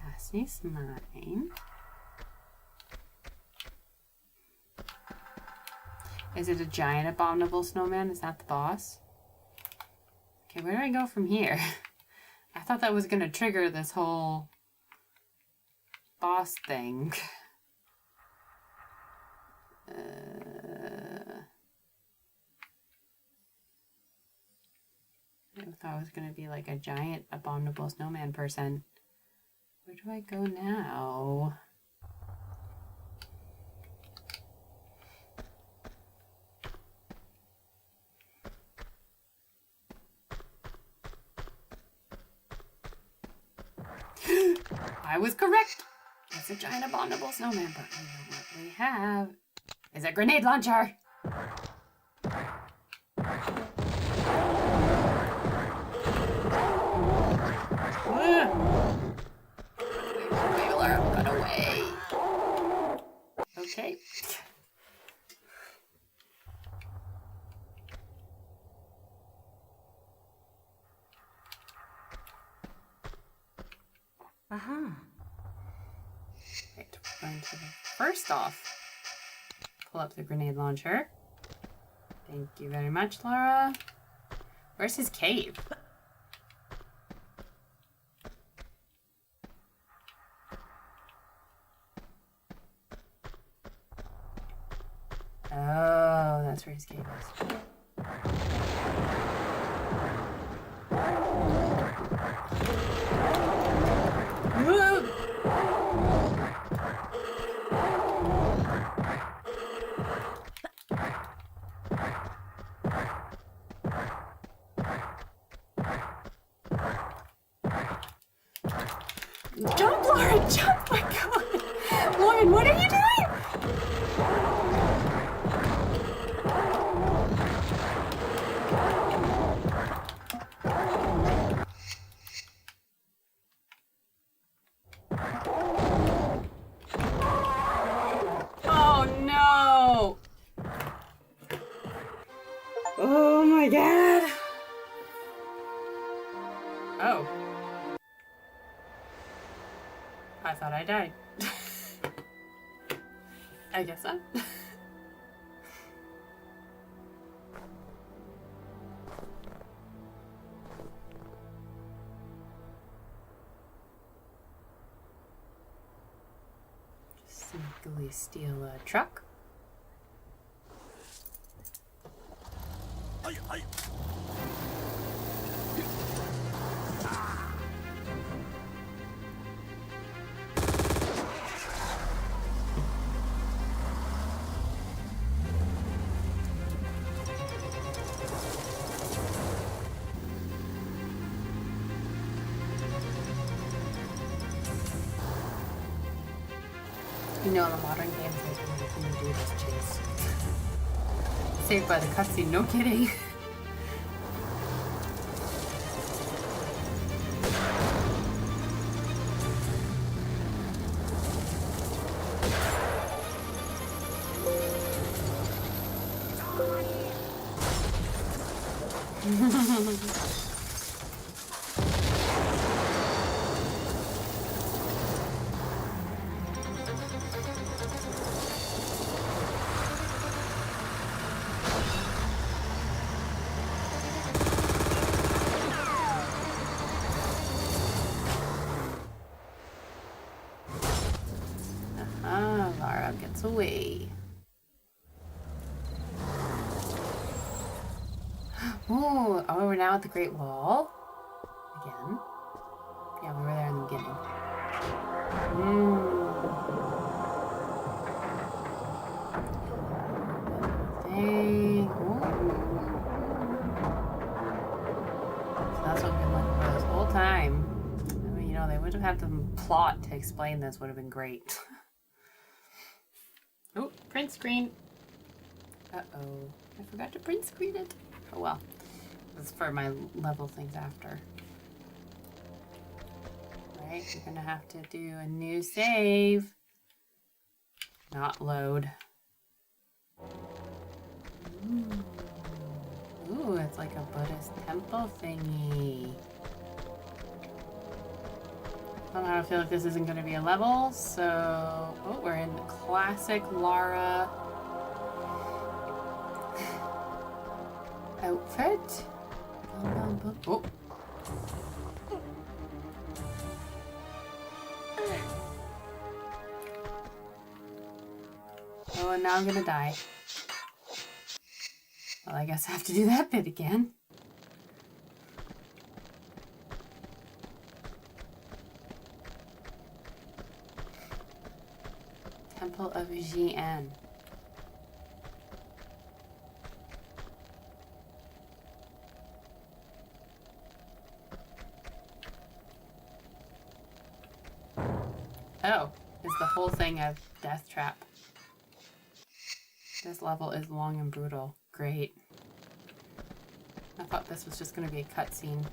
Das ist mine. Is it a giant abominable snowman? Is that the boss? Okay, where do I go from here? I thought that was going to trigger this whole boss thing. I thought I was going to be like a giant abominable snowman person. Where do I go now? I was correct. It's a giant abominable snowman, but you know what we have is a grenade launcher. Run away. Okay. Right, we're going to first off pull up the grenade launcher. Thank you very much, Lara. Where's his cave? Oh, that's where his cave is. Jump, Lauren, jump! My God, Lauren, what are you doing? Oh no! Oh my God! Oh. I thought I died. I guess so. Sneakily steal a truck. You know, in the modern games, I can do this chase. Saved by the cutscene, no kidding. way. Oh, we're now at the Great Wall. Again. Yeah, we were there in the beginning. Dang. So that's what we've been looking for this whole time. I mean, you know, they would have had the plot to explain this, would have been great. Oh, print screen. Uh-oh. I forgot to print screen it. Oh well. That's for my level things after. Right, you're gonna have to do a new save. Not load. Ooh, it's like a Buddhist temple thingy. Somehow I feel like this isn't gonna be a level, so... Oh, we're in the classic Lara outfit. Oh. Oh, and now I'm gonna die. Well, I guess I have to do that bit again. Temple of Jian. Oh, is the whole thing a death trap? This level is long and brutal. Great. I thought this was just going to be a cutscene.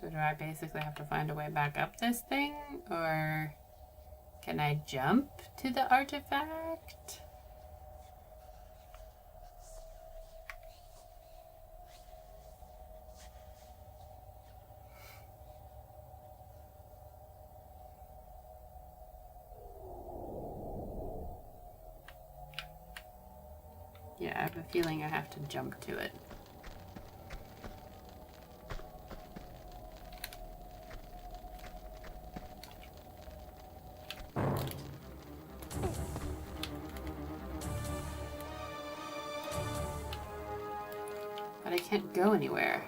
So do I basically have to find a way back up this thing? Or can I jump to the artifact? Yeah, I have a feeling I have to jump to it. But I can't go anywhere.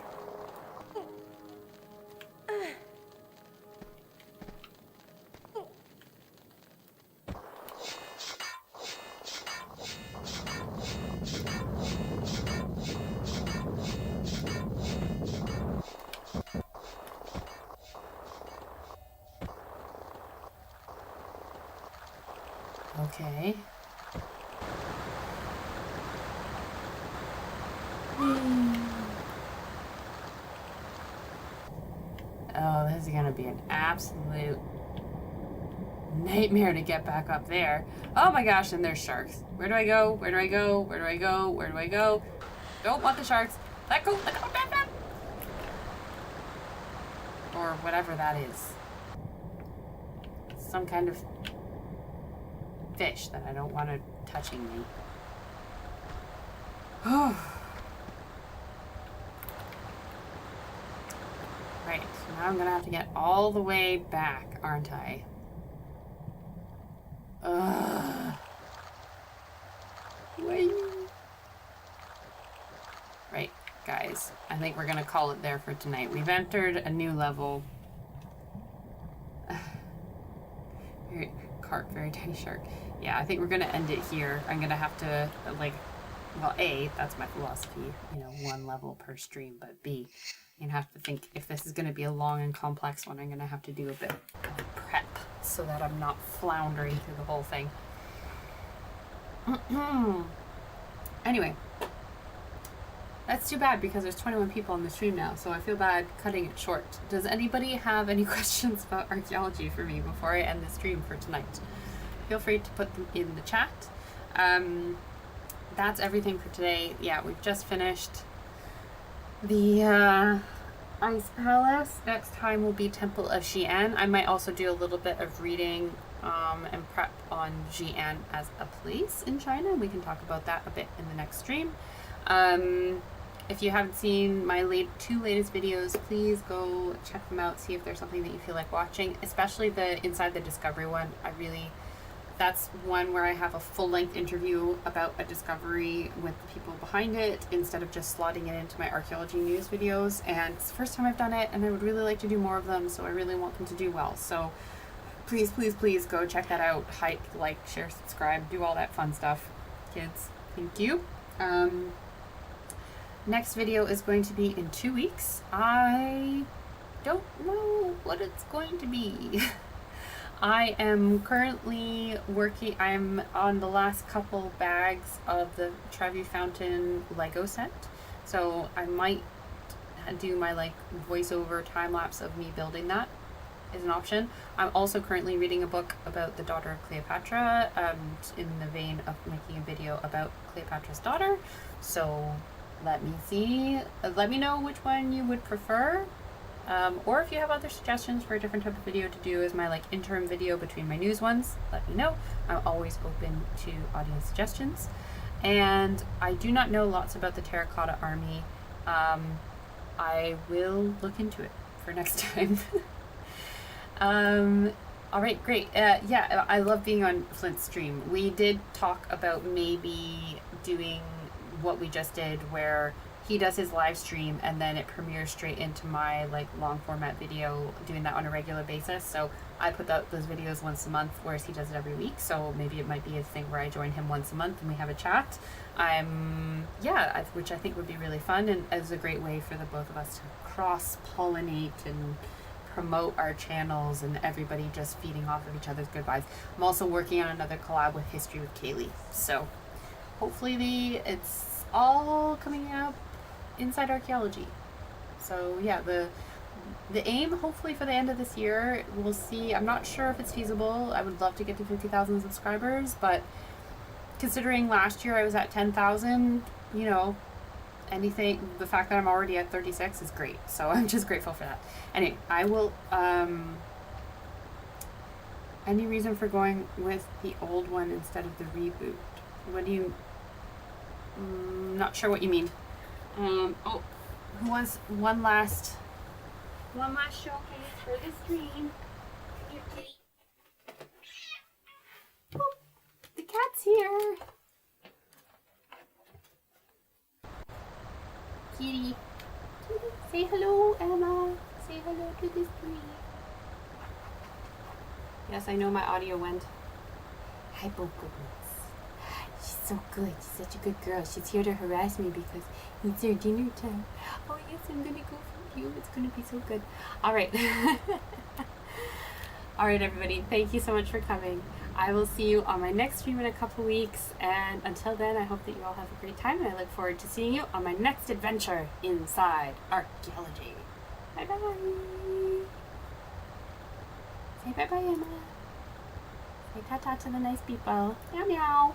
Okay. Oh, this is gonna be an absolute nightmare to get back up there. Oh my gosh, and there's sharks. Where do I go? Where do I go? Where do I go? Where do I go? Don't want the sharks. Let go! Let go! Let go! Or whatever that is. Some kind of fish that I don't want it touching me. Right, so now I'm gonna have to get all the way back, aren't I? Wait. Right, guys, I think we're gonna call it there for tonight. We've entered a new level. Carp, very tiny shark. Yeah, I think we're gonna end it here. I'm gonna have to, like, well, A, that's my philosophy, you know, one level per stream, but B, I'm gonna have to think if this is gonna be a long and complex one, I'm gonna have to do a bit of prep so that I'm not floundering through the whole thing. Anyway, that's too bad because there's 21 people on the stream now, so I feel bad cutting it short. Does anybody have any questions about archaeology for me before I end the stream for tonight? Feel free to put them in the chat. That's everything for today. Yeah, we've just finished the Ice Palace. Next time will be Temple of Xi'an. I might also do a little bit of reading and prep on Xi'an as a place in China. We can talk about that a bit in the next stream. If you haven't seen my two latest videos, please go check them out, see if there's something that you feel like watching, especially the Inside the Discovery one. That's one where I have a full-length interview about a discovery with the people behind it instead of just slotting it into my archaeology news videos. And it's the first time I've done it, and I would really like to do more of them, so I really want them to do well. So please, please, please go check that out. Like, share, subscribe, do all that fun stuff. Kids, thank you. Next video is going to be in 2 weeks. I don't know what it's going to be. I am currently I'm on the last couple bags of the Trevi Fountain Lego set. So I might do my voiceover time lapse of me building that is an option. I'm also currently reading a book about the daughter of Cleopatra, in the vein of making a video about Cleopatra's daughter. So let me know which one you would prefer. Or if you have other suggestions for a different type of video to do as my interim video between my news ones, let me know. I'm always open to audience suggestions. And I do not know lots about the Terracotta Army. I will look into it for next time. All right, great. Yeah, I love being on Flint's stream. We did talk about maybe doing what we just did, where he does his live stream and then it premieres straight into my long format video, doing that on a regular basis. So I put out those videos once a month, whereas he does it every week. So maybe it might be a thing where I join him once a month and we have a chat. Which I think would be really fun, and as a great way for the both of us to cross-pollinate and promote our channels, and everybody just feeding off of each other's good vibes. I'm also working on another collab with History with Kaylee. So hopefully it's all coming up inside archaeology. So yeah, the aim hopefully for the end of this year, we'll see. I'm not sure if it's feasible. I would love to get to 50,000 subscribers, but considering last year I was at 10,000, the fact that I'm already at 36 is great. So I'm just grateful for that. Anyway, I will, any reason for going with the old one instead of the reboot? What do you, not sure what you mean. Who wants one last showcase for the stream? Here, kitty. Oh, the cat's here. Kitty. Kitty. Say hello, Emma. Say hello to the stream. Yes, I know my audio went. Hi, Boko. She's so good. She's such a good girl. She's here to harass me because it's her dinner time. Oh yes, I'm gonna go for you. It's gonna be so good. All right. All right, everybody. Thank you so much for coming. I will see you on my next stream in a couple weeks. And until then, I hope that you all have a great time. And I look forward to seeing you on my next adventure inside archaeology. Bye bye. Say bye bye, Emma. Say ta-ta to the nice people. Meow meow.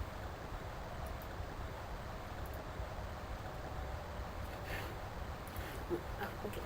Oh, okay.